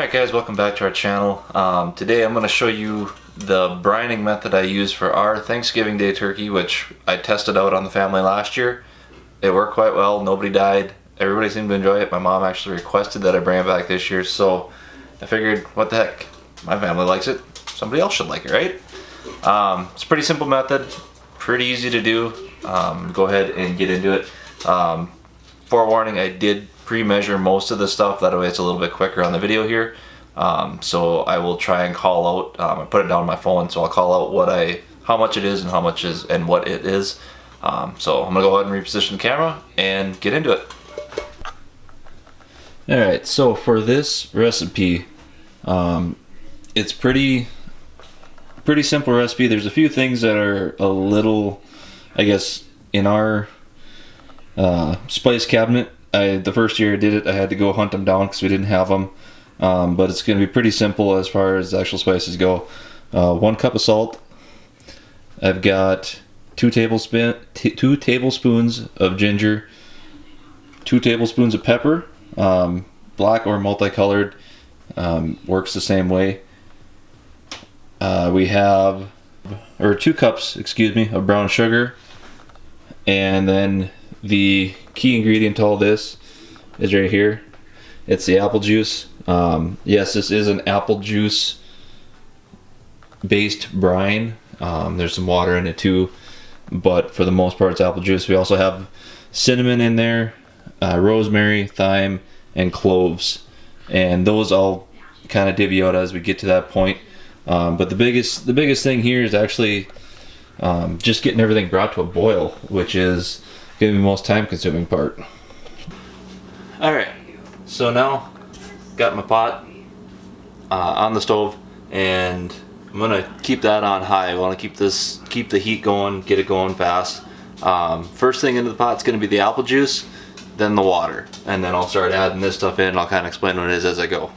Alright guys, welcome back to our channel. Today I'm going to show you the brining method I use for our Thanksgiving Day turkey, which I tested out on the family last year. It worked quite well, nobody died, everybody seemed to enjoy it. My mom actually requested that I bring it back this year, so I figured, what the heck, my family likes it, somebody else should like it, right? It's a pretty simple method, pretty easy to do. Go ahead and get into it. Forewarning, I did pre-measure most of the stuff, that way it's a little bit quicker on the video here. So I will try and call out, I put it down on my phone, so I'll call out how much it is and what it is. So I'm gonna go ahead and reposition the camera and get into it. Alright, so for this recipe, it's pretty simple recipe. There's a few things that are a little, I guess, in our spice cabinet. The first year I did it, I had to go hunt them down because we didn't have them. But it's going to be pretty simple as far as the actual spices go. 1 cup of salt. I've got 2 tablespoons of ginger. 2 tablespoons of pepper. Black or multicolored, works the same way. We have 2 cups, of brown sugar. And then the key ingredient to all this is right here. It's the apple juice. Yes, this is an apple juice based brine. There's some water in it too, but for the most part it's apple juice. We also have cinnamon in there, rosemary, thyme, and cloves, and those I'll kind of divvy out as we get to that point. But the biggest thing here is actually just getting everything brought to a boil, which is going to be the most time consuming part. Alright, so now got my pot on the stove, and I'm going to keep that on high. I want to keep the heat going, get it going fast. First thing into the pot is going to be the apple juice, then the water, and then I'll start adding this stuff in and I'll kind of explain what it is as I go.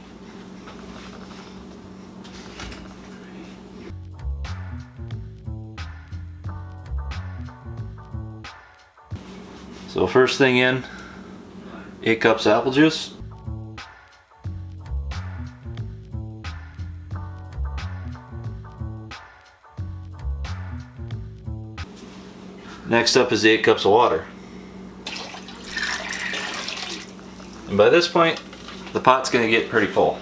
So first thing in, 8 cups of apple juice. Next up is 8 cups of water. And by this point, the pot's going to get pretty full.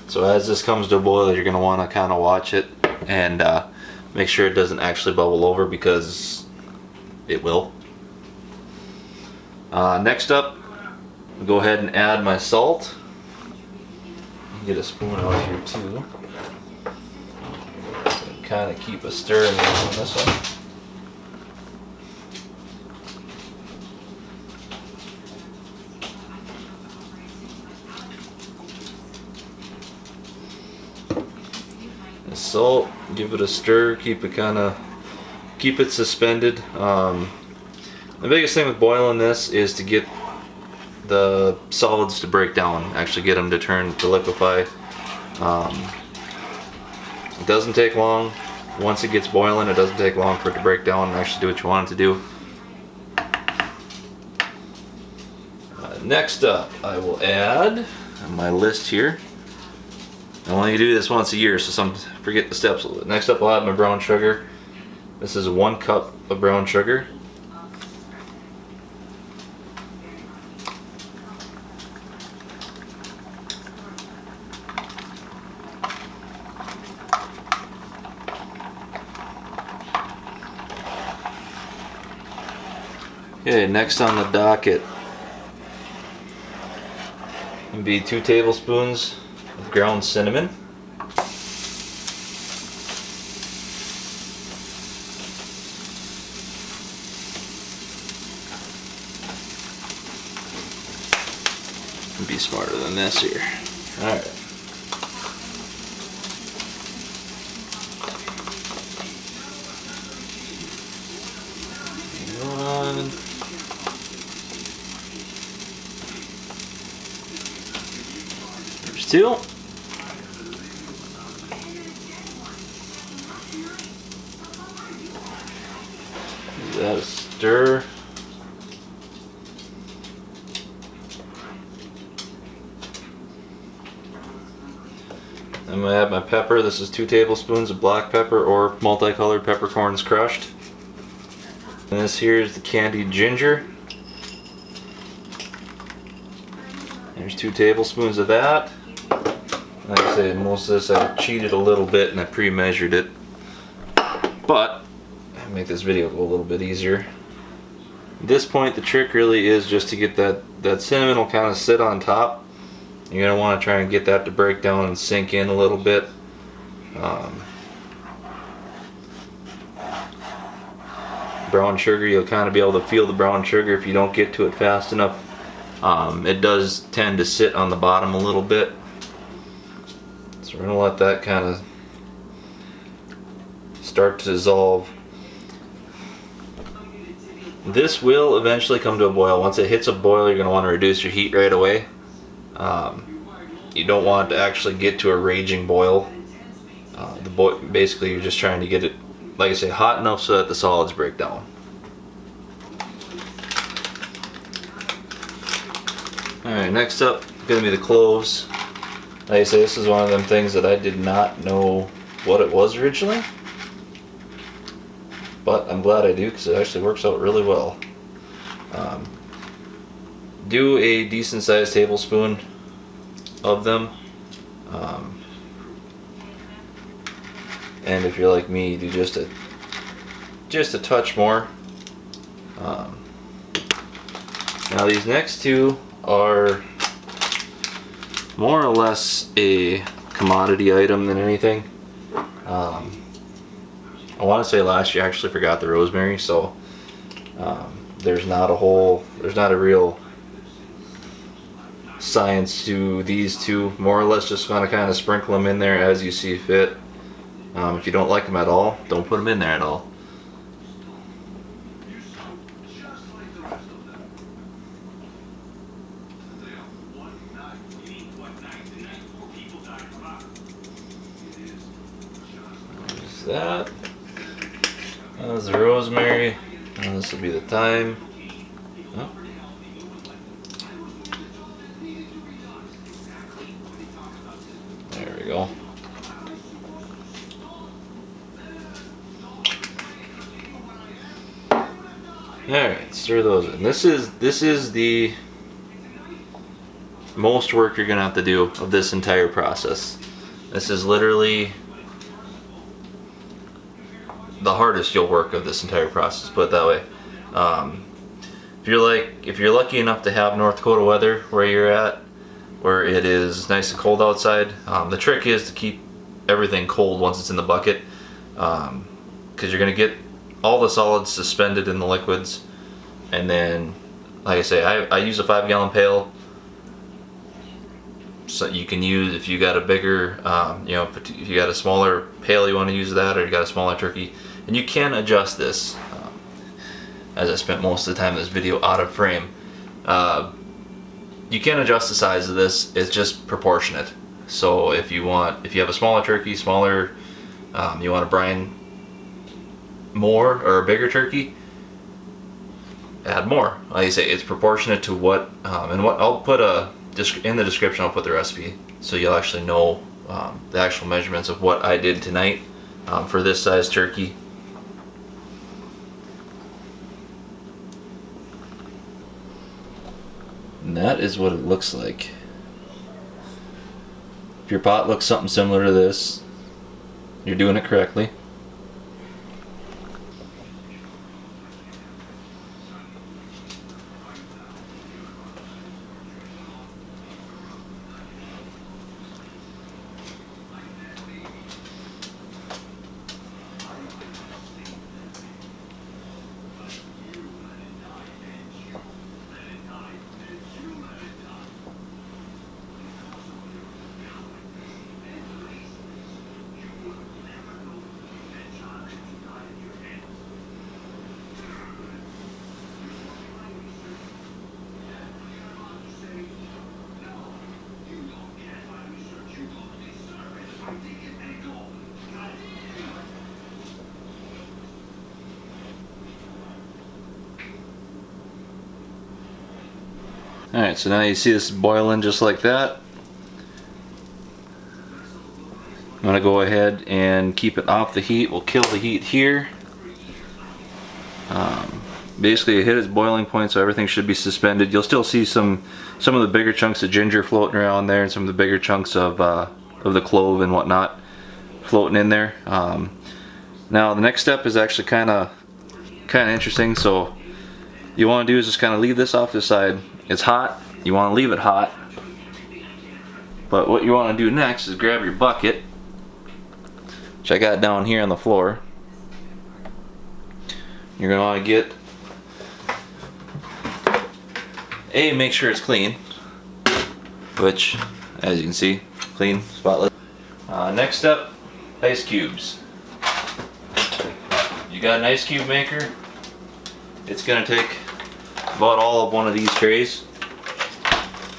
So as this comes to a boil, you're going to want to kind of watch it and make sure it doesn't actually bubble over, because it will. Next up, I'll go ahead and add my salt. Get a spoon out here too. Kind of keep a stir in on this one. The salt, give it a stir, keep it suspended. The biggest thing with boiling this is to get the solids to break down, actually get them to liquefy. It doesn't take long. Once it gets boiling, it doesn't take long for it to break down and actually do what you want it to do. Next up, I will add on my list here. I only do this once a year, so forget the steps a little bit. Next up, I'll add my brown sugar. This is 1 cup of brown sugar. Okay, next on the docket would be 2 tablespoons of ground cinnamon. Be smarter than this here. Alright. There's 2. Give that a stir. I'm going to add my pepper. This is 2 tablespoons of black pepper or multicolored peppercorns crushed. And this here is the candied ginger. There's 2 tablespoons of that. Like I say, most of this I cheated a little bit and I pre-measured it. But I make this video go a little bit easier. At this point, the trick really is just to get that cinnamon will kind of sit on top. You're going to want to try and get that to break down and sink in a little bit. Brown sugar, you'll kind of be able to feel the brown sugar if you don't get to it fast enough. It does tend to sit on the bottom a little bit. So we're going to let that kind of start to dissolve. This will eventually come to a boil. Once it hits a boil, you're going to want to reduce your heat right away. You don't want to actually get to a raging boil. Basically, you're just trying to get it, like I say, hot enough so that the solids break down. Alright, next up is going to be the cloves. Like I say, this is one of them things that I did not know what it was originally. But I'm glad I do, because it actually works out really well. Do a decent sized tablespoon of them. And if you're like me, do just a touch more. Now these next 2 are more or less a commodity item than anything. I want to say last year I actually forgot the rosemary, so there's not a real science to these 2. More or less just want to kind of sprinkle them in there as you see fit. If you don't like them at all, don't put them in there at all. There's that. That's the rosemary. And this will be the thyme. Oh. There we go. Alright, stir those in. This is the most work you're gonna have to do of this entire process. This is literally the hardest you'll work of this entire process, put it that way. If you're lucky enough to have North Dakota weather where you're at, where it is nice and cold outside, the trick is to keep everything cold once it's in the bucket, because you're gonna get all the solids suspended in the liquids. And then, like I say, I use a 5-gallon pail. So you can use, if you got a bigger, if you got a smaller pail, you want to use that, or you got a smaller turkey. And you can adjust this, as I spent most of the time in this video out of frame. You can adjust the size of this. It's just proportionate. So if you have a smaller turkey, you want to brine more or a bigger turkey, add more. Like I say, it's proportionate to what, and what I'll put in the description. I'll put the recipe so you'll actually know the actual measurements of what I did tonight for this size turkey. And that is what it looks like. If your pot looks something similar to this, you're doing it correctly. Alright, so now you see this boiling just like that. I'm gonna go ahead and keep it off the heat. We'll kill the heat here. Basically it hit its boiling point, so everything should be suspended. You'll still see some of the bigger chunks of ginger floating around there, and some of the bigger chunks of the clove and whatnot floating in there. Now the next step is actually kind of interesting. So you want to do is just kind of leave this off to the side. It's hot. You want to leave it hot. But what you want to do next is grab your bucket, which I got down here on the floor. You're going to want to get make sure it's clean, which, as you can see, clean, spotless. Next step, ice cubes. You got an ice cube maker, it's going to take about all of one of these trays.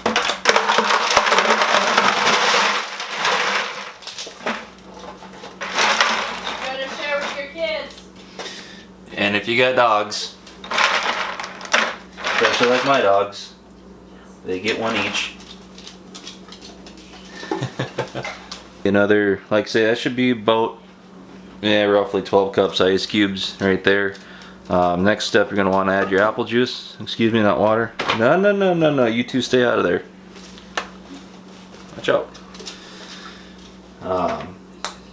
You're gonna share with your kids. And if you got dogs, especially like my dogs, they get one each. Another, like I say, that should be about roughly 12 cups ice cubes right there. Next step, you're going to want to add your apple juice. Excuse me, not water. No, you two stay out of there. Watch out.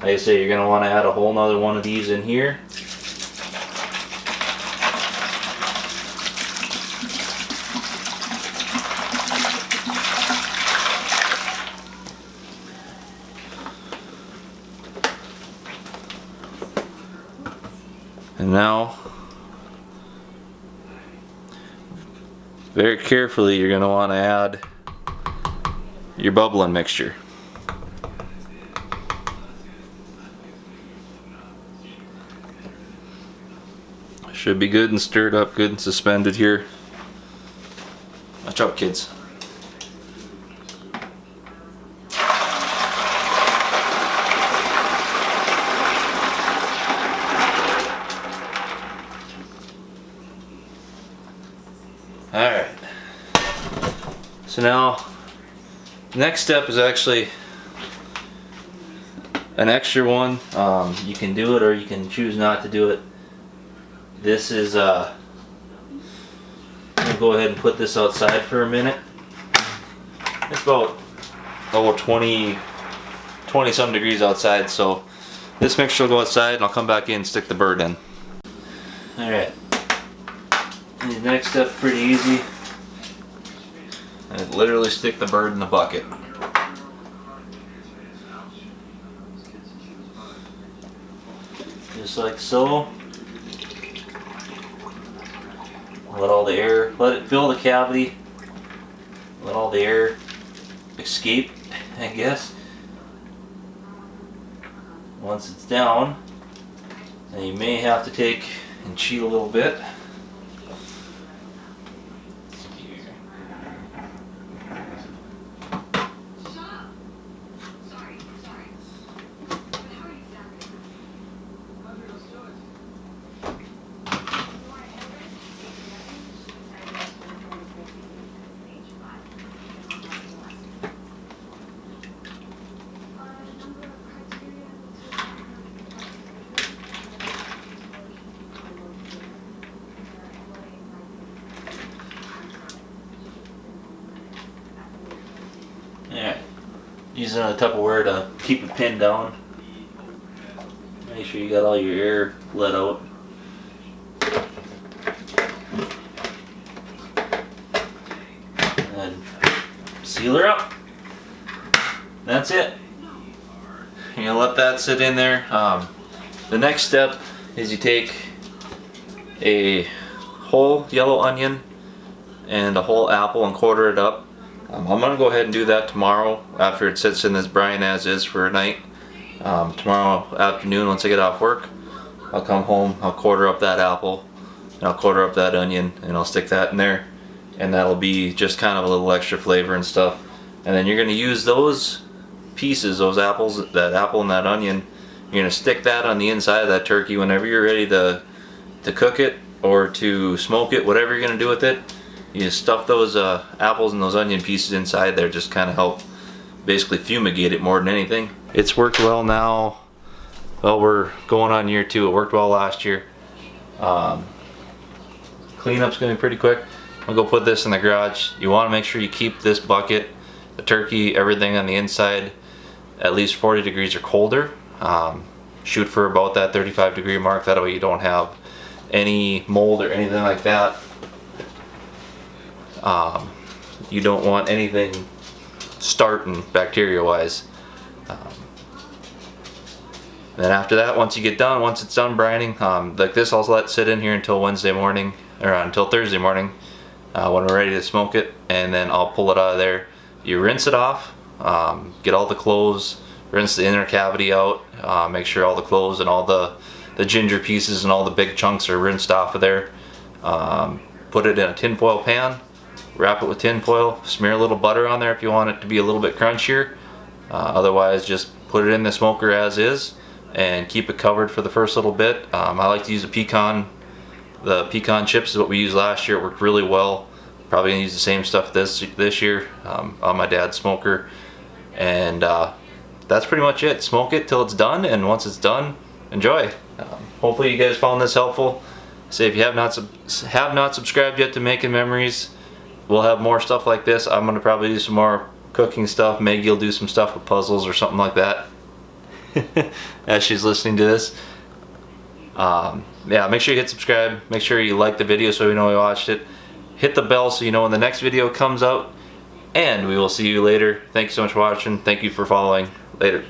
Like I say, you're going to want to add a whole nother one of these in here. And now, very carefully, you're going to want to add your bubbling mixture. Should be good and stirred up, good and suspended here. Watch out, kids. Alright, so now next step is actually an extra one. You can do it or you can choose not to do it. This is, I'm going to go ahead and put this outside for a minute. It's about 20 some degrees outside, so this mixture will go outside and I'll come back in and stick the bird in. Alright. The next step's pretty easy. I literally stick the bird in the bucket. Just like so. Let all the air, let it fill the cavity. Let all the air escape, I guess. Once it's down, then you may have to take and cheat a little bit. Alright, using a Tupperware to keep it pinned down. Make sure you got all your air let out. And seal her up. That's it. You're gonna let that sit in there. The next step is you take a whole yellow onion and a whole apple and quarter it up. I'm going to go ahead and do that tomorrow after it sits in this brine as is for a night. Tomorrow afternoon, once I get off work, I'll come home, I'll quarter up that apple, and I'll quarter up that onion, and I'll stick that in there. And that'll be just kind of a little extra flavor and stuff. And then you're going to use those pieces, those apples, that apple and that onion, you're going to stick that on the inside of that turkey whenever you're ready to cook it or to smoke it, whatever you're going to do with it. You just stuff those apples and those onion pieces inside there, just kind of help basically fumigate it more than anything. It's worked well now. Well, we're going on year 2. It worked well last year. Cleanup's gonna be pretty quick. I'll go put this in the garage. You want to make sure you keep this bucket, the turkey, everything on the inside at least 40 degrees or colder. Shoot for about that 35 degree mark. That way you don't have any mold or anything like that. You don't want anything starting bacteria wise. Then after that, once it's done brining, like this, I'll let sit in here until Wednesday morning, or until Thursday morning, when we're ready to smoke it, and then I'll pull it out of there. You rinse it off, get all the cloves, rinse the inner cavity out, make sure all the cloves and all the ginger pieces and all the big chunks are rinsed off of there. Put it in a tinfoil pan, wrap it with tinfoil, smear a little butter on there if you want it to be a little bit crunchier. Otherwise, just put it in the smoker as is and keep it covered for the first little bit. I like to use the pecan chips is what we used last year. It worked really well. Probably gonna use the same stuff this year on my dad's smoker. And that's pretty much it. Smoke it till it's done, and once it's done, enjoy. Hopefully you guys found this helpful. Say if you have not subscribed yet to Making Memories, we'll have more stuff like this. I'm gonna probably do some more cooking stuff. Maggie will do some stuff with puzzles or something like that as she's listening to this. Yeah, make sure you hit subscribe. Make sure you like the video so we know you watched it. Hit the bell so you know when the next video comes out. And we will see you later. Thank you so much for watching. Thank you for following. Later.